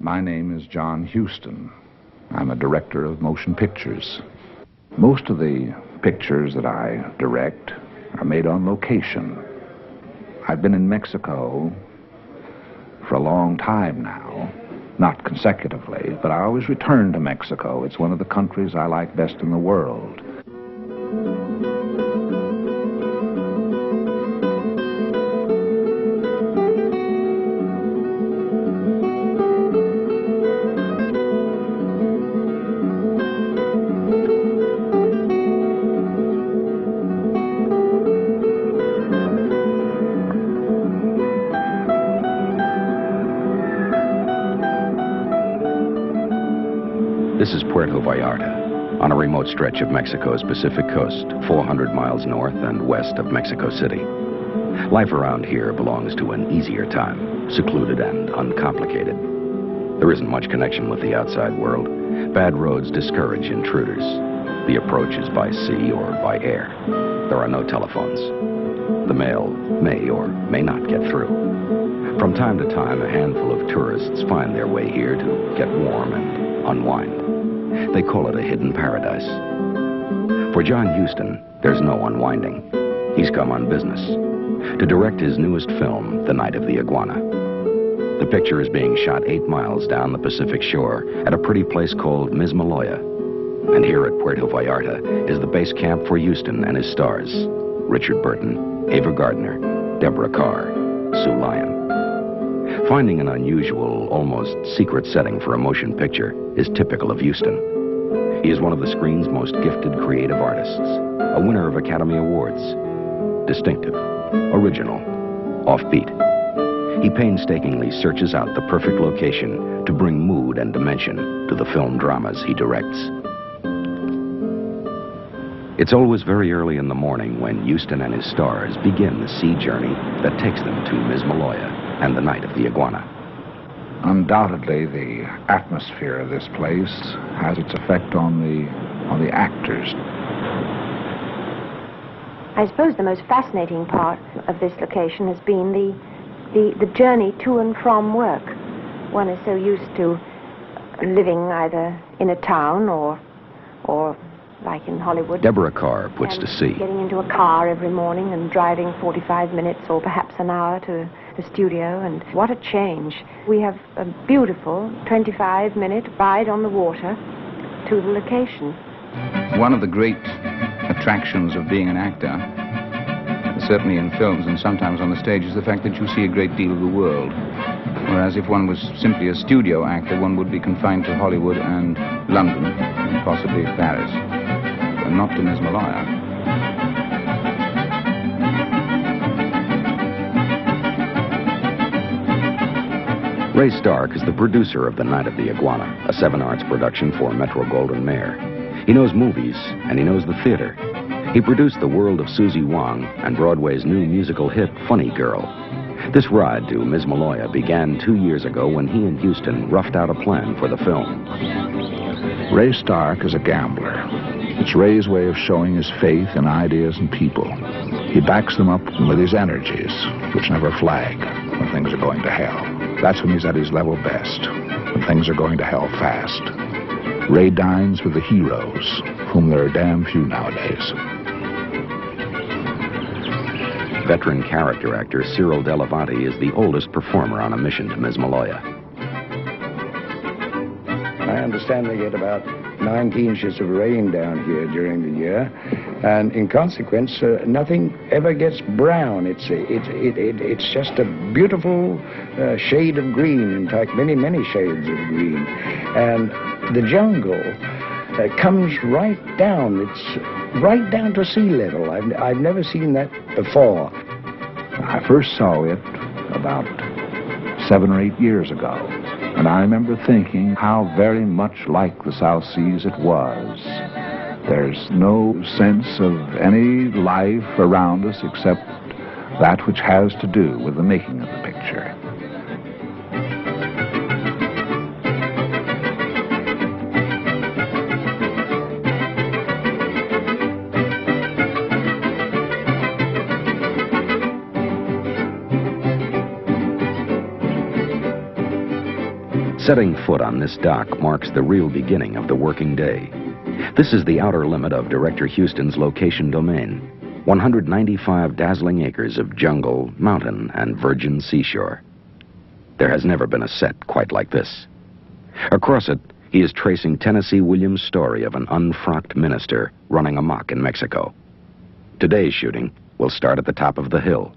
My name is John Huston. I'm a director of motion pictures. Most of the pictures that I direct are made on location. I've been in Mexico for a long time now, not consecutively, but I always return to Mexico. It's one of the countries I like best in the world. This is Puerto Vallarta, on a remote stretch of Mexico's Pacific coast, 400 miles north and west of Mexico City. Life around here belongs to an easier time, secluded and uncomplicated. There isn't much connection with the outside world. Bad roads discourage intruders. The approach is by sea or by air. There are no telephones. The mail may or may not get through. From time to time, a handful of tourists find their way here to get warm and unwind. They call it a hidden paradise. For John Huston, there's no unwinding. He's come on business to direct his newest film, The Night of the Iguana. The picture is being shot 8 miles down the Pacific shore at a pretty place called Mismaloya. And here at Puerto Vallarta is the base camp for Huston and his stars: Richard Burton, Ava Gardner, Deborah Carr, Sue Lyon. Finding an unusual, almost secret setting for a motion picture is typical of Huston. He is one of the screen's most gifted creative artists, a winner of Academy Awards. Distinctive, original, offbeat. He painstakingly searches out the perfect location to bring mood and dimension to the film dramas he directs. It's always very early in the morning when Huston and his stars begin the sea journey that takes them to Mismaloya and the Night of the Iguana. Undoubtedly, the atmosphere of this place has its effect on the actors. I suppose the most fascinating part of this location has been the journey to and from work. One is so used to living either in a town or like in Hollywood. Deborah Carr puts to sea. Getting into a car every morning and driving 45 minutes or perhaps an hour to the studio, and what a change. We have a beautiful 25-minute ride on the water to the location. One of the great attractions of being an actor, certainly in films and sometimes on the stage, is the fact that you see a great deal of the world. Whereas if one was simply a studio actor, one would be confined to Hollywood and London, and possibly Paris, and not to Mismaloya. Ray Stark is the producer of The Night of the Iguana, a 7 Arts production for Metro-Goldwyn-Mayer. He knows movies, and he knows the theater. He produced The World of Susie Wong and Broadway's new musical hit, Funny Girl. This ride to Mismaloya began 2 years ago when he and Huston roughed out a plan for the film. Ray Stark is a gambler. It's Ray's way of showing his faith in ideas and people. He backs them up with his energies, which never flag when things are going to hell. That's when he's at his level best, when things are going to hell fast. Ray dines with the heroes, whom there are damn few nowadays. Veteran character actor Cyril Delavanti is the oldest performer on a mission to Mismaloya. I understand they get about 90 inches of rain down here during the year, and in consequence, nothing ever gets brown. It's just a beautiful shade of green. In fact, many shades of green, and the jungle comes right down. It's right down to sea level. I've never seen that before. I first saw it about 7 or 8 years ago, and I remember thinking how very much like the South Seas it was. There's no sense of any life around us except that which has to do with the making of the picture. Setting foot on this dock marks the real beginning of the working day. This is the outer limit of Director Huston's location domain. 195 dazzling acres of jungle, mountain, and virgin seashore. There has never been a set quite like this. Across it, he is tracing Tennessee Williams' story of an unfrocked minister running amok in Mexico. Today's shooting will start at the top of the hill.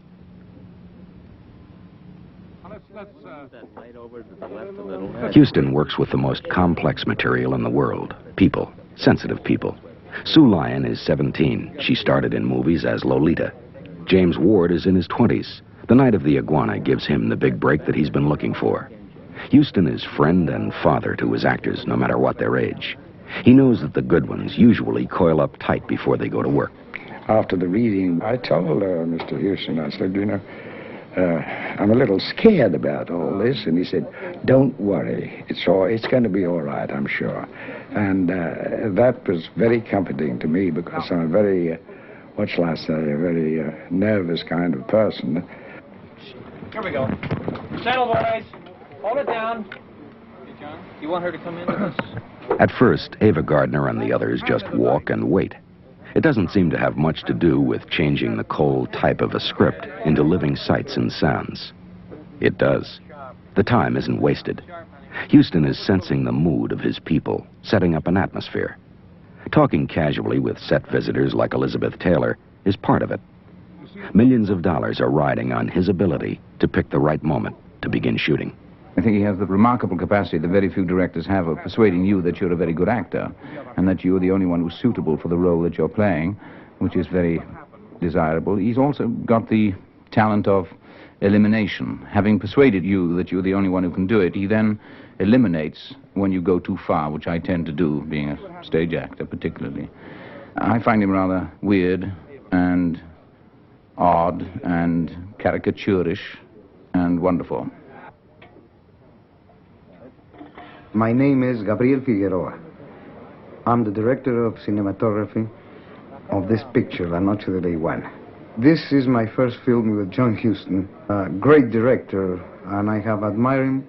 Huston works with the most complex material in the world, people, sensitive people. Sue Lyon is 17. She started in movies as Lolita. James Ward is in his 20s. The Night of the Iguana gives him the big break that he's been looking for. Huston is friend and father to his actors, no matter what their age. He knows that the good ones usually coil up tight before they go to work. After the reading, I told Mr. Huston, I said, you know, I'm a little scared about all this. And he said, don't worry. It's going to be all right, I'm sure. And that was very comforting to me, because I'm a very, what shall I say, a very nervous kind of person. Here we go. Settle, boys. Hold it down. Hey, John, you want her to come in with us? At first, Ava Gardner and the others just walk and wait. It doesn't seem to have much to do with changing the cold type of a script into living sights and sounds. It does. The time isn't wasted. Huston is sensing the mood of his people, setting up an atmosphere. Talking casually with set visitors like Elizabeth Taylor is part of it. Millions of dollars are riding on his ability to pick the right moment to begin shooting. I think he has the remarkable capacity that very few directors have of persuading you that you're a very good actor and that you're the only one who's suitable for the role that you're playing, which is very desirable. He's also got the talent of elimination. Having persuaded you that you're the only one who can do it, he then eliminates when you go too far, which I tend to do, being a stage actor particularly. I find him rather weird and odd and caricaturish and wonderful. My name is Gabriel Figueroa. I'm the director of cinematography of this picture, La Noche de la Iguana. This is my first film with John Huston, a great director, and I have admired him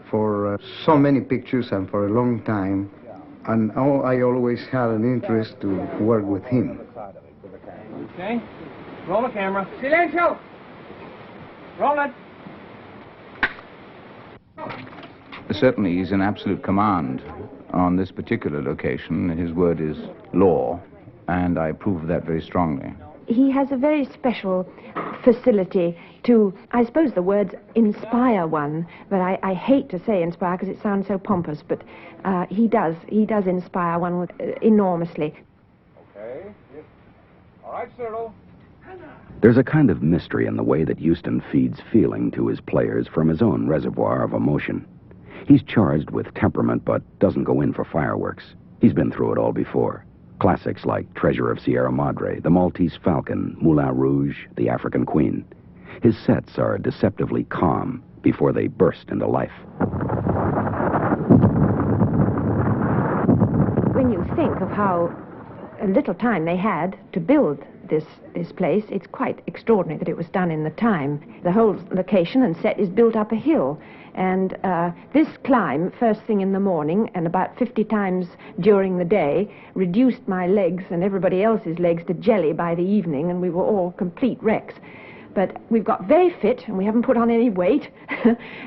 for so many pictures and for a long time, and I always had an interest to work with him. Okay, roll the camera. Silencio! Roll it! Certainly, he's in absolute command on this particular location. His word is law, and I approve of that very strongly. He has a very special facility to, I suppose the words inspire one, but I hate to say inspire because it sounds so pompous, but he does inspire one with, enormously. Okay. All right, Cyril. There's a kind of mystery in the way that Huston feeds feeling to his players from his own reservoir of emotion. He's charged with temperament, but doesn't go in for fireworks. He's been through it all before. Classics like Treasure of Sierra Madre, The Maltese Falcon, Moulin Rouge, The African Queen. His sets are deceptively calm before they burst into life. When you think of how little time they had to build this place, it's quite extraordinary that it was done in the time. The whole location and set is built up a hill. And this climb, first thing in the morning and about 50 times during the day, reduced my legs and everybody else's legs to jelly by the evening, and we were all complete wrecks. But we've got very fit, and we haven't put on any weight,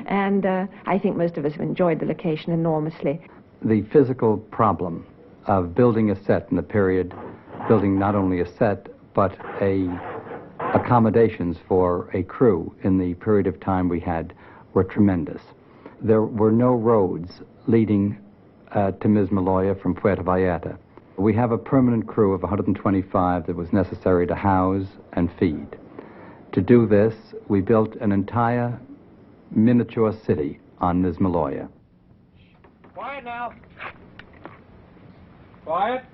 and I think most of us have enjoyed the location enormously. The physical problem of building a set in the period, building not only a set, but accommodations for a crew in the period of time we had, were tremendous. There were no roads leading to Mismaloya from Puerto Vallarta. We have a permanent crew of 125 that was necessary to house and feed. To do this, we built an entire miniature city on Mismaloya. Quiet now. Quiet.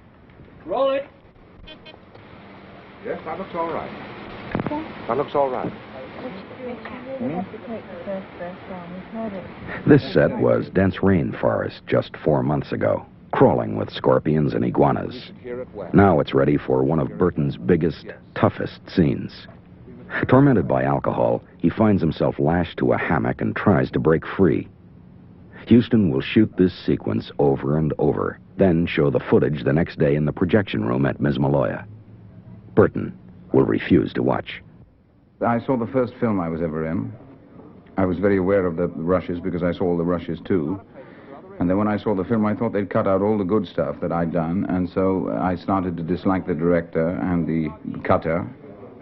Roll it. Yes, that looks all right. That looks all right. This set was dense rainforest just 4 months ago, crawling with scorpions and iguanas. Now it's ready for one of Burton's biggest, toughest scenes. Tormented by alcohol, he finds himself lashed to a hammock and tries to break free. Huston will shoot this sequence over and over, then show the footage the next day in the projection room at Mismaloya. Burton will refuse to watch. I saw the first film I was ever in. I was very aware of the rushes because I saw all the rushes too. And then when I saw the film, I thought they'd cut out all the good stuff that I'd done, and so I started to dislike the director and the cutter,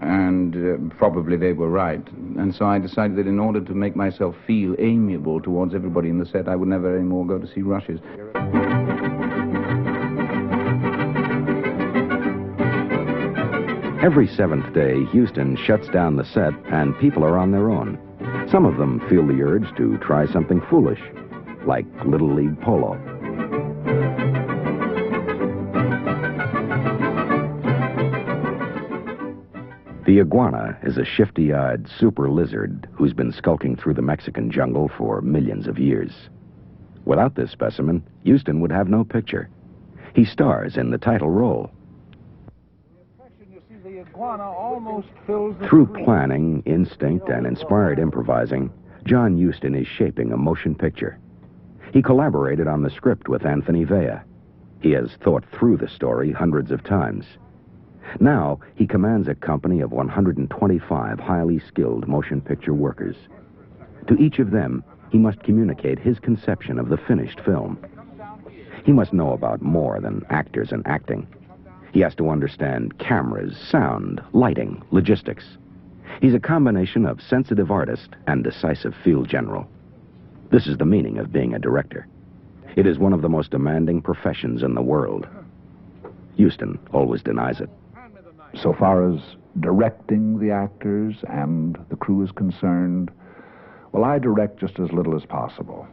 and probably they were right. And so I decided that in order to make myself feel amiable towards everybody in the set, I would never anymore go to see rushes. Every seventh day, Huston shuts down the set, and people are on their own. Some of them feel the urge to try something foolish, like Little League polo. The iguana is a shifty-eyed super lizard who's been skulking through the Mexican jungle for millions of years. Without this specimen, Huston would have no picture. He stars in the title role. Through planning, instinct, and inspired improvising, John Huston is shaping a motion picture. He collaborated on the script with Anthony Vea. He has thought through the story hundreds of times. Now, he commands a company of 125 highly skilled motion picture workers. To each of them, he must communicate his conception of the finished film. He must know about more than actors and acting. He has to understand cameras, sound, lighting, logistics. He's a combination of sensitive artist and decisive field general. This is the meaning of being a director. It is one of the most demanding professions in the world. Huston always denies it. So far as directing the actors and the crew is concerned, well, I direct just as little as possible.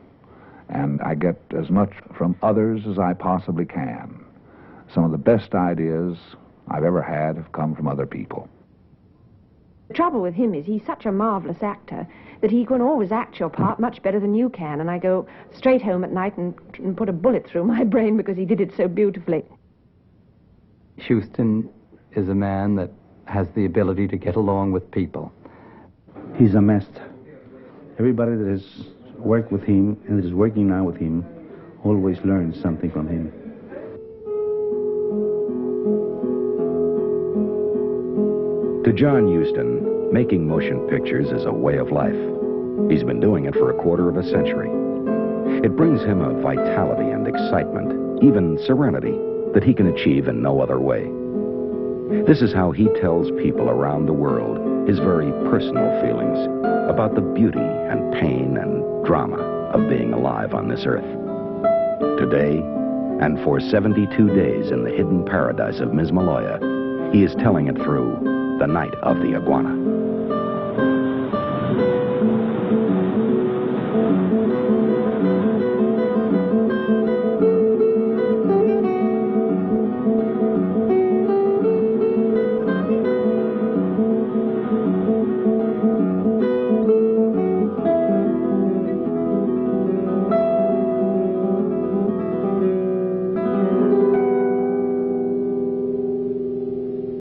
And I get as much from others as I possibly can. Some of the best ideas I've ever had have come from other people. The trouble with him is he's such a marvelous actor that he can always act your part much better than you can, and I go straight home at night and put a bullet through my brain because he did it so beautifully. Huston is a man that has the ability to get along with people. He's a master. Everybody that has worked with him and that is working now with him always learns something from him. To John Huston, making motion pictures is a way of life. He's been doing it for a quarter of a century. It brings him a vitality and excitement, even serenity, that he can achieve in no other way. This is how he tells people around the world his very personal feelings about the beauty and pain and drama of being alive on this earth. Today, and for 72 days in the hidden paradise of Mismaloya, he is telling it through The Night of the Iguana.